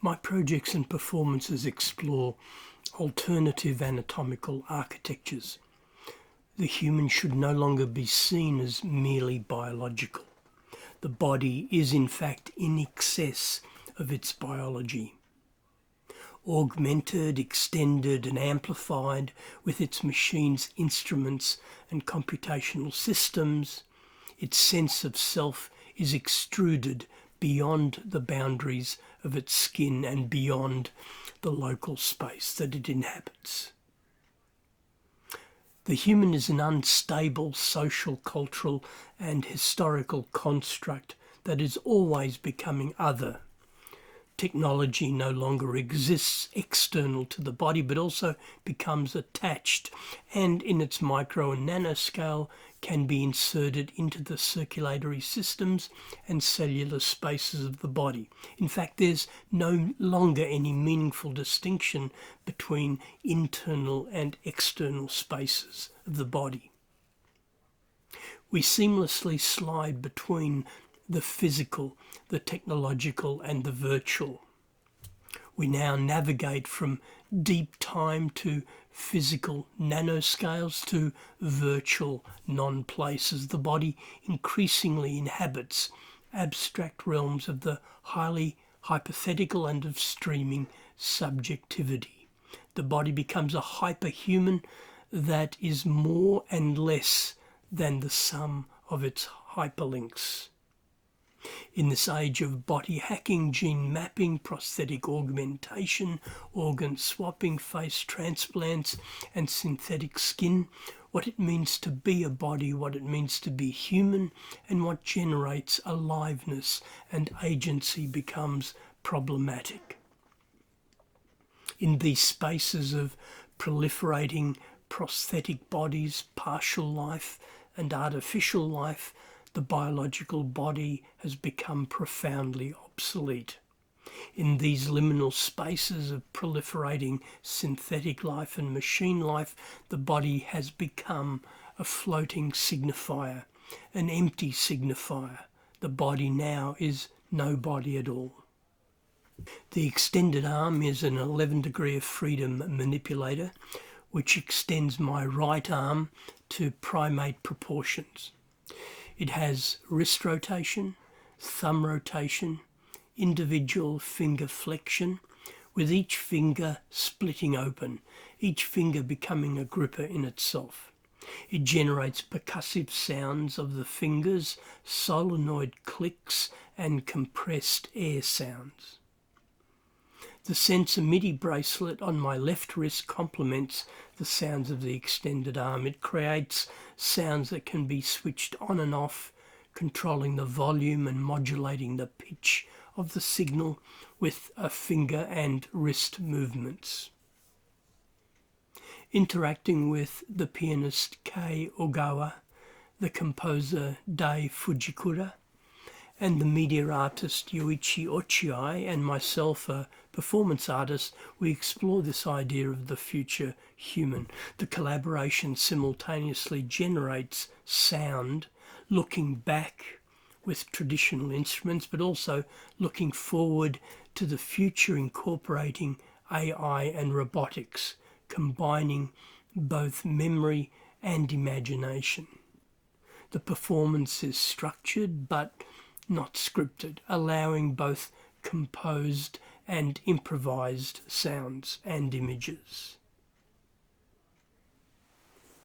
My projects and performances explore alternative anatomical architectures. The human should no longer be seen as merely biological. The body is in fact in excess of its biology. Augmented, extended and amplified with its machines, instruments and computational systems, its sense of self is extruded beyond the boundaries of its skin and beyond the local space that it inhabits. The human is an unstable social, cultural and historical construct that is always becoming other. Technology no longer exists external to the body, but also becomes attached and in its micro and nanoscale can be inserted into the circulatory systems and cellular spaces of the body. In fact, there's no longer any meaningful distinction between internal and external spaces of the body. We seamlessly slide between the physical, the technological and the virtual. We now navigate from deep time to physical nanoscales to virtual non-places. The body increasingly inhabits abstract realms of the highly hypothetical and of streaming subjectivity. The body becomes a hyperhuman that is more and less than the sum of its hyperlinks. In this age of body hacking, gene mapping, prosthetic augmentation, organ swapping, face transplants and synthetic skin, what it means to be a body, what it means to be human, and what generates aliveness and agency becomes problematic. In these spaces of proliferating prosthetic bodies, partial life and artificial life, the biological body has become profoundly obsolete. In these liminal spaces of proliferating synthetic life and machine life, the body has become a floating signifier, an empty signifier. The body now is no body at all. The extended arm is an 11 degree of freedom manipulator, which extends my right arm to primate proportions. It has wrist rotation, thumb rotation, individual finger flexion, with each finger splitting open, each finger becoming a gripper in itself. It generates percussive sounds of the fingers, solenoid clicks and compressed air sounds. The sensor MIDI bracelet on my left wrist complements the sounds of the extended arm. It creates sounds that can be switched on and off, controlling the volume and modulating the pitch of the signal with a finger and wrist movements. Interacting with the pianist Kei Ogawa, the composer Dai Fujikura, and the media artist Yoichi Ochiai and myself, a performance artist, we explore this idea of the future human. The collaboration simultaneously generates sound, looking back with traditional instruments, but also looking forward to the future, incorporating AI and robotics, combining both memory and imagination. The performance is structured but not scripted, allowing both composed and improvised sounds and images.